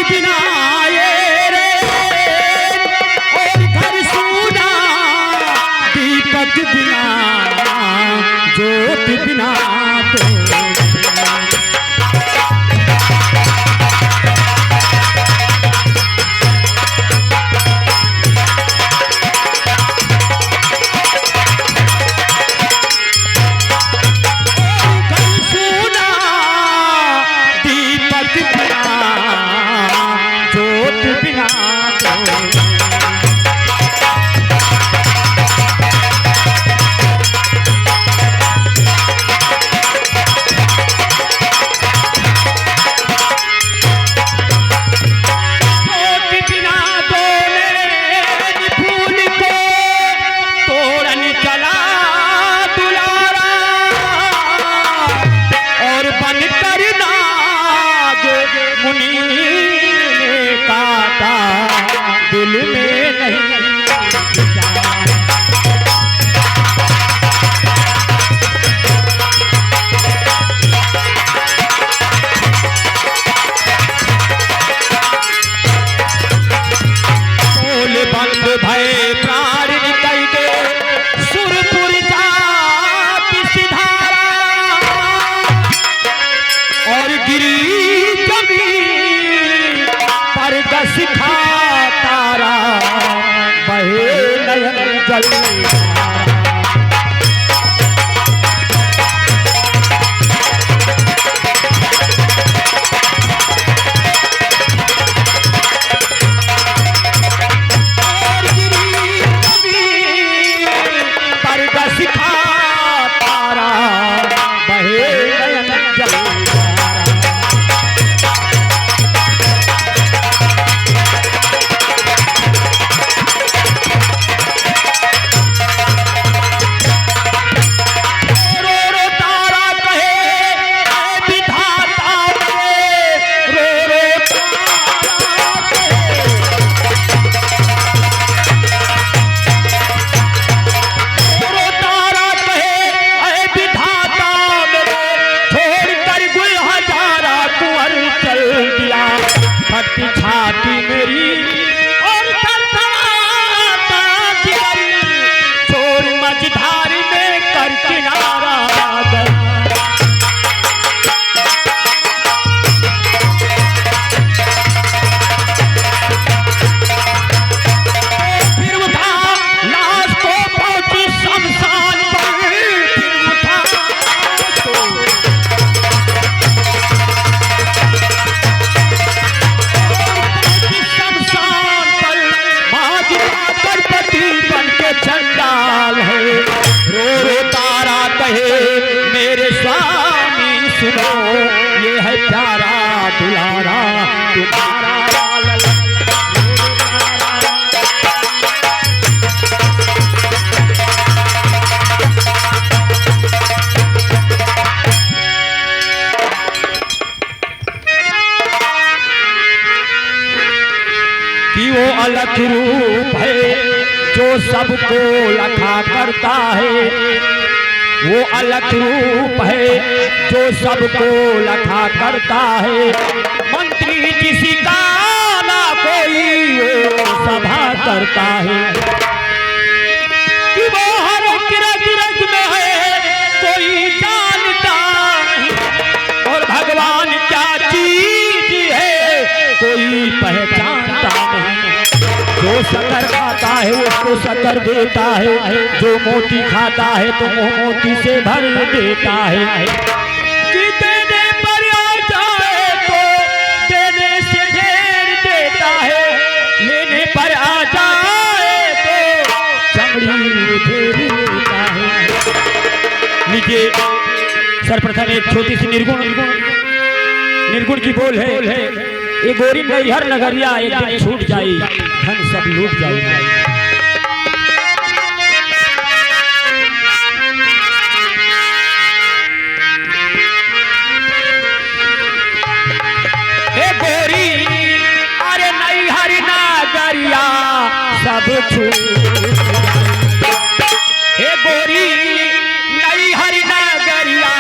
बिना ये रे और घर सूना, दीपक बिना ज्योत बिना तो सिखा तारा बहे नयन जल सिखा तारा बहे नयन जल छाती मेरी और छोड़ मझधार में कर किनारा फिर उठा लाश को पहुंची शमशान पर, फिर उठा चंडाल है। रो रो तारा कहे मेरे स्वामी सुनो, ये है प्यारा दुलारा तुम्हारा कि वो अलग रूप है जो सबको लखा करता है, वो अलग रूप है जो सबको लखा करता है। मंत्री किसी का ना कोई वो सभा करता है, कि वो हर गिरज गिरज में है कोई जानता नहीं, और भगवान क्या चीज है कोई पहचानता नहीं। जो शक्कर खाता है उसको शक्कर देता है, जो मोती खाता है तो मोती से भर देता है। कि देने पर आ जाए तो देने से ढेर देता है, लेने पर आ जाए तो चमड़ी फेर लेता है। लीजिए सर्वप्रथम एक छोटी सी निर्गुण की बोल है। ये गोरी नैहर नगरिया एक दिन छूट जाई, धन सब लूट जाई। हे गोरी अरे नैहर नगरिया सब छूट जाई। हे गोरी नैहर नगरिया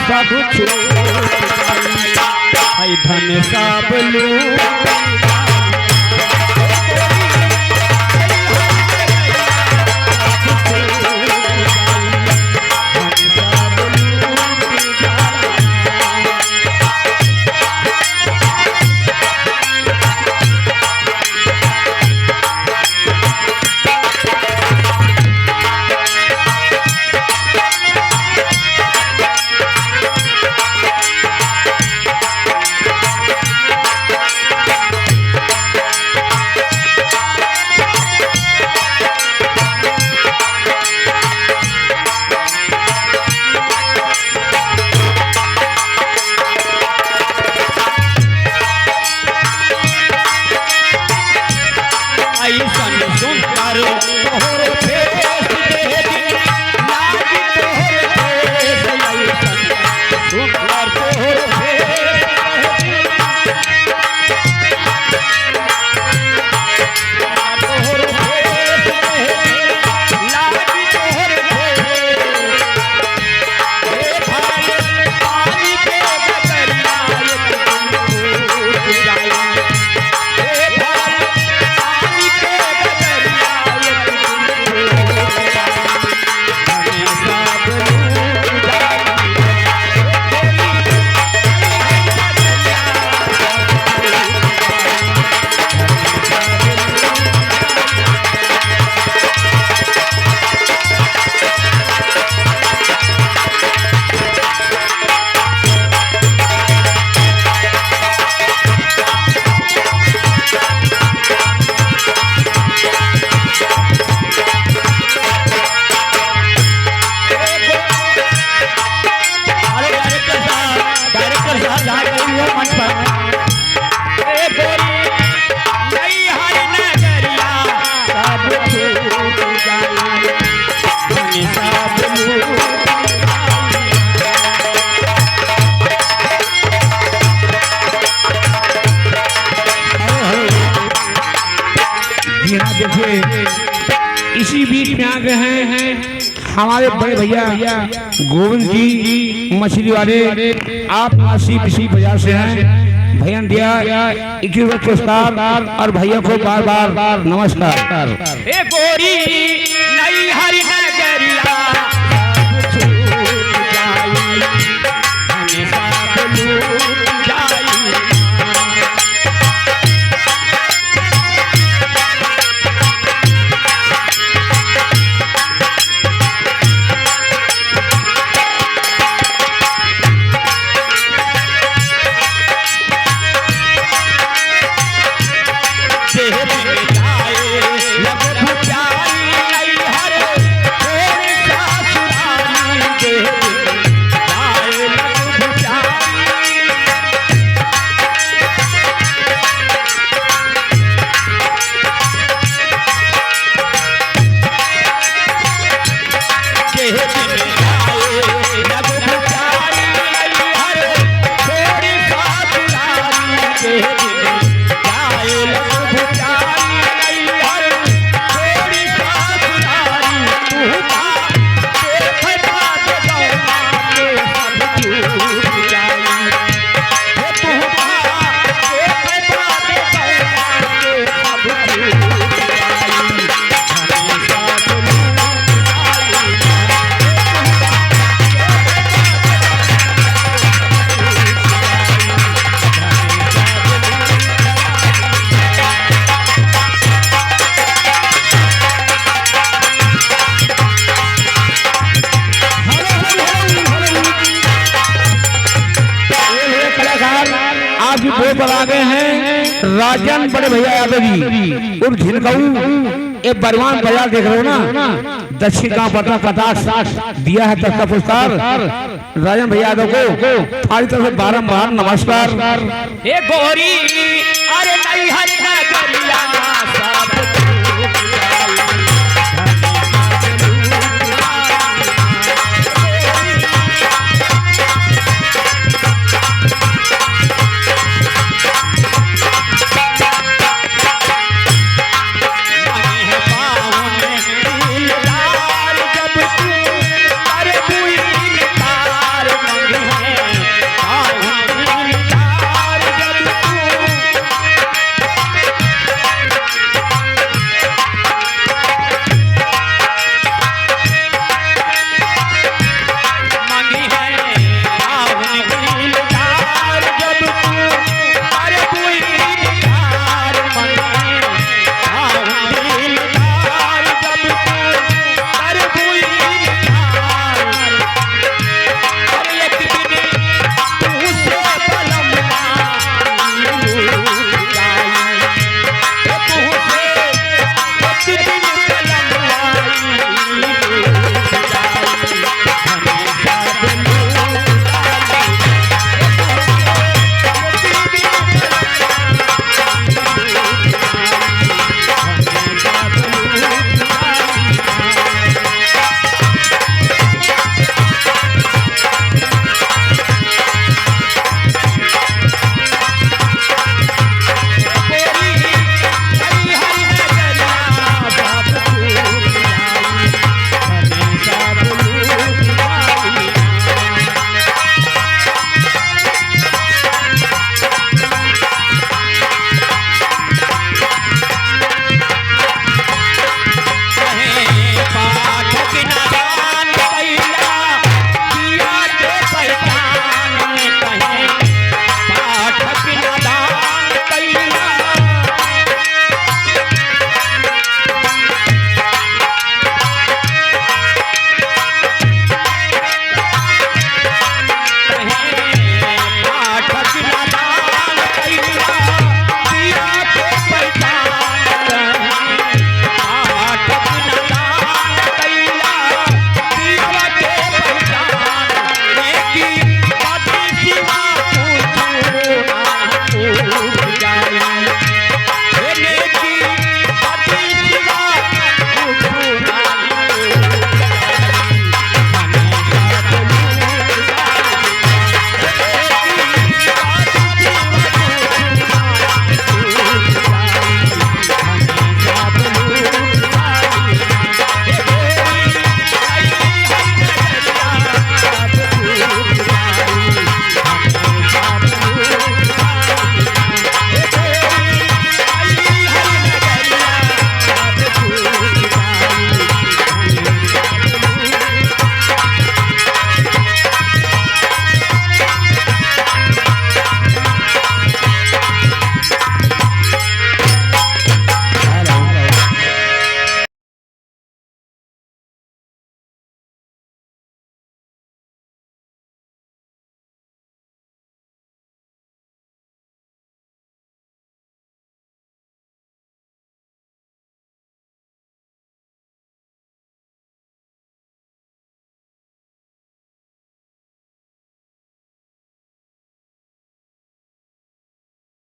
सब छूट जाई। आई धन सब लूट इसी बीच में आ गए हैं हमारे बड़े भैया गोविंद जी मछली वाले। आप नासी किसी बाजार से हैं। भैया दिया 21 पुरस्कार और भैया को बार बार नमस्कार। ए गोरी नई हरि नगरिया दो पर आ गए हैं राजन बड़े भैया यादव जी और झिनकऊ एक बरवान बाजार देख रहे हो ना, दक्षिण गांव पटना 50 दिया है तक का पुरस्कार राजन भैया यादव को हमारी तरफ से बारंबार नमस्कार। गोरी अरे नहीं हरि